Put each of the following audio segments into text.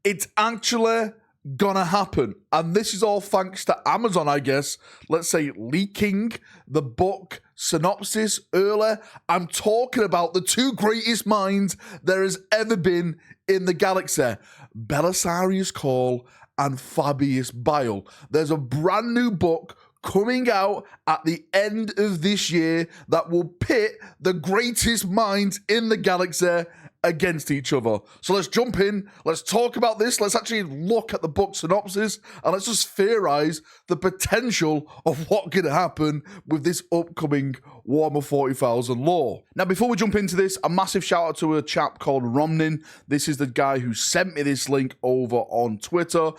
It's actually gonna happen. And this is all thanks to Amazon, I guess. Let's say leaking the book synopsis earlier. I'm talking about the two greatest minds there has ever been in the galaxy. Belisarius Cawl and Fabius Bile. There's a brand new book coming out at the end of this year that will pit the greatest minds in the galaxy against each other. So let's jump in, let's talk about this, let's actually look at the book synopsis, and let's just theorize the potential of what could happen with this upcoming Warhammer 40,000 lore. Now, before we jump into this, a massive shout out to a chap called Romnin. This is the guy who sent me this link over on Twitter.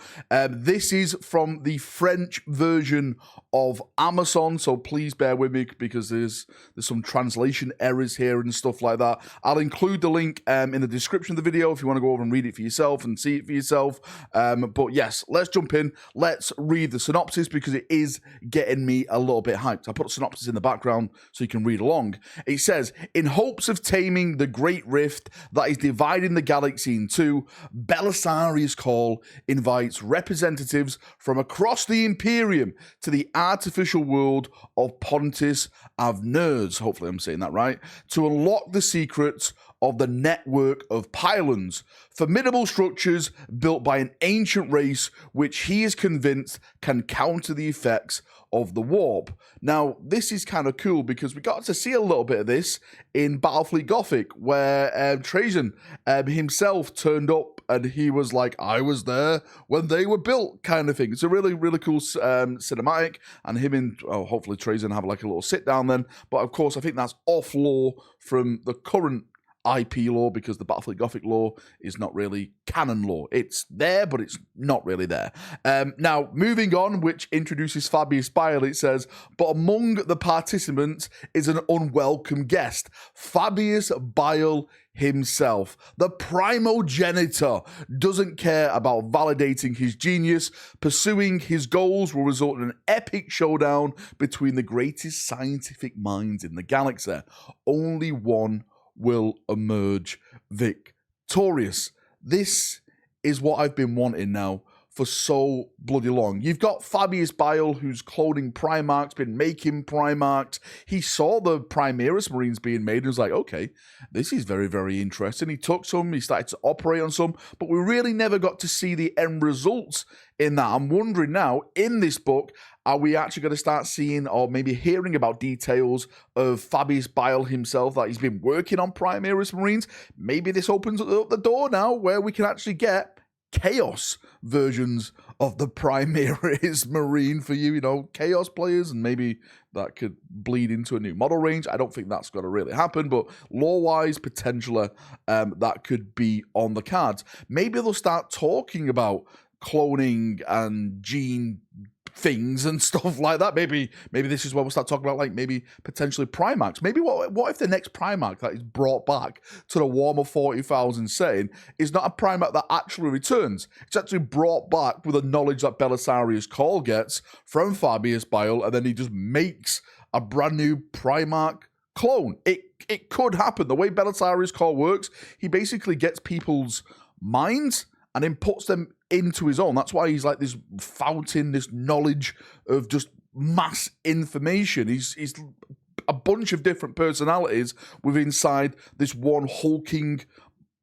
This is from the French version of Amazon, so please bear with me because there's some translation errors here and stuff like that. I'll include the link in the description of the video if you want to go over and read it for yourself and see it for yourself. But yes, let's jump in. Let's read the synopsis because it is getting me a little bit hyped. I put the synopsis in the background so you can read along. It says, in hopes of taming the great rift that is dividing the galaxy in two, Belisarius Cawl invites representatives from across the Imperium to the artificial world of Pontus Avners, hopefully I'm saying that right, to unlock the secrets of the network of pylons, formidable structures built by an ancient race which he is convinced can counter the effects of the warp. Now, this is kind of cool because we got to see a little bit of this in Battlefleet Gothic, where Trajan himself turned up and he was like, I was there when they were built, kind of thing. It's a really, really cool cinematic, and him and hopefully Trajan have like a little sit down then. But of course, I think that's off lore from the current IP lore because the Battlefleet Gothic lore is not really canon lore. It's there, but it's not really there. Now, moving on, which introduces Fabius Bile, it says, but among the participants is an unwelcome guest, Fabius Bile himself. The primogenitor doesn't care about validating his genius. Pursuing his goals will result in an epic showdown between the greatest scientific minds in the galaxy. Only one will emerge victorious. This is what I've been wanting now for so bloody long. You've got Fabius Bile, who's cloning Primarchs, been making Primarchs. He saw the Primaris Marines being made and was like, okay, this is very, very interesting. He took some, he started to operate on some, but we really never got to see the end results in that. I'm wondering now, in this book, are we actually going to start seeing or maybe hearing about details of Fabius Bile himself, that he's been working on Primaris Marines? Maybe this opens up the door now where we can actually get Chaos versions of the Primaris Marine for you know, Chaos players, and maybe that could bleed into a new model range. I don't think that's going to really happen, but lore-wise, potentially, that could be on the cards. Maybe they'll start talking about cloning and gene things and stuff like that. Maybe this is where we'll start talking about, like, maybe potentially Primarchs. Maybe what if the next Primarch that is brought back to the Warhammer 40,000 setting is not a Primarch that actually returns? It's actually brought back with the knowledge that Belisarius Cawl gets from Fabius Bile, and then he just makes a brand new Primarch clone. It could happen. The way Belisarius Cawl works, he basically gets people's minds and then puts them into his own. That's why he's like this fountain, this knowledge of just mass information. He's a bunch of different personalities within inside this one hulking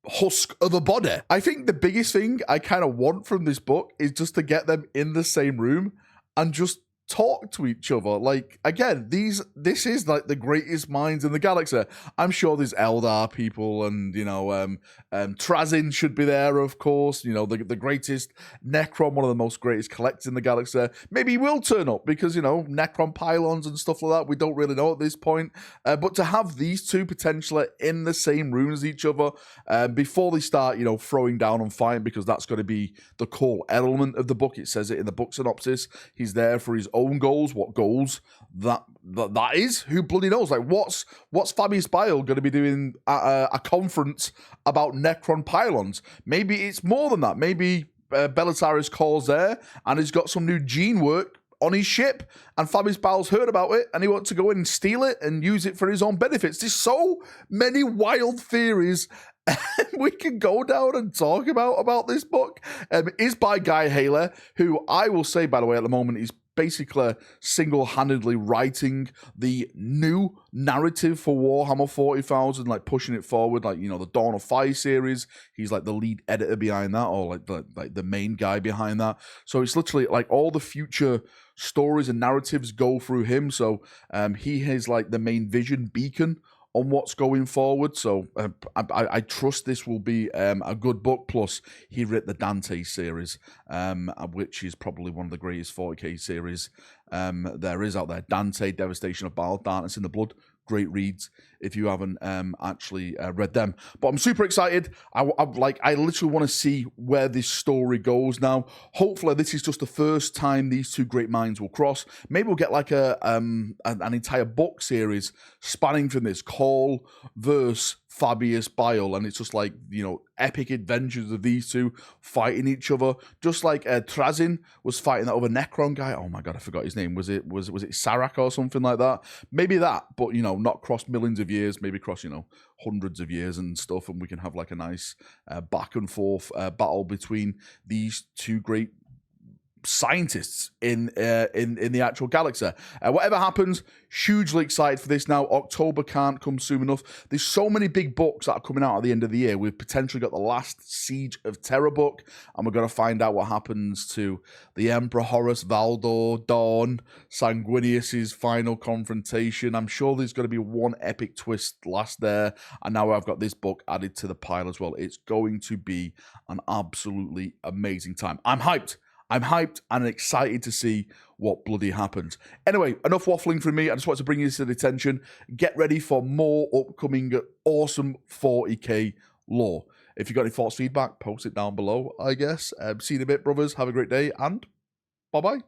husk of a body. I think the biggest thing I kind of want from this book is just to get them in the same room and just talk to each other. Like, again, this is like the greatest minds in the galaxy. I'm sure there's Eldar people, and you know, Trazin should be there, of course. You know, the greatest Necron, one of the most greatest collectors in the galaxy. Maybe he will turn up because, you know, Necron pylons and stuff like that. We don't really know at this point. But to have these two potentially in the same room as each other before they start, you know, throwing down and fighting, because that's going to be the core element of the book. It says it in the book synopsis. He's there for his own goals. What goals that is? Who bloody knows? Like, what's Fabius Bile going to be doing at a conference about Necron pylons? Maybe it's more than that. Maybe Belisarius Cawl's there and he's got some new gene work on his ship, and Fabius Bile's heard about it and he wants to go in and steal it and use it for his own benefits. There's so many wild theories we can go down and talk about this book. Is by Guy Haler, who I will say, by the way, at the moment is basically single-handedly writing the new narrative for Warhammer 40,000, like pushing it forward, like, you know, the Dawn of Fire series. He's like the lead editor behind that, or like the main guy behind that. So it's literally like all the future stories and narratives go through him. So he has like the main vision beacon on what's going forward. So I trust this will be a good book. Plus, he wrote the Dante series, which is probably one of the greatest 40k series there is out there. Dante, Devastation of Bile, Darkness in the Blood. Great reads if you haven't actually read them. But I'm super excited. I literally want to see where this story goes now. Hopefully, this is just the first time these two great minds will cross. Maybe we'll get like an entire book series spanning from this, Cawl versus Fabius Bile, and it's just like, you know, epic adventures of these two fighting each other, just like Trazin was fighting that other Necron guy. Oh my god, I forgot his name. Was it Sarak or something like that? Maybe that, but, you know, not cross millions of years, maybe cross, you know, hundreds of years and stuff, and we can have like a nice back and forth battle between these two great scientists in the actual galaxy. Whatever happens, hugely excited for this now. October can't come soon enough. There's so many big books that are coming out at the end of the year. We've potentially got the last Siege of Terror book, and we're going to find out what happens to the Emperor Horus, Valdor, Dawn, Sanguinius's final confrontation. I'm sure there's going to be one epic twist last there, and now I've got this book added to the pile as well. It's going to be an absolutely amazing time. I'm hyped and excited to see what bloody happens. Anyway, enough waffling from me. I just want to bring you to the attention. Get ready for more upcoming awesome 40k lore. If you've got any thoughts, feedback, post it down below, I guess. See you in a bit, brothers. Have a great day, and bye-bye.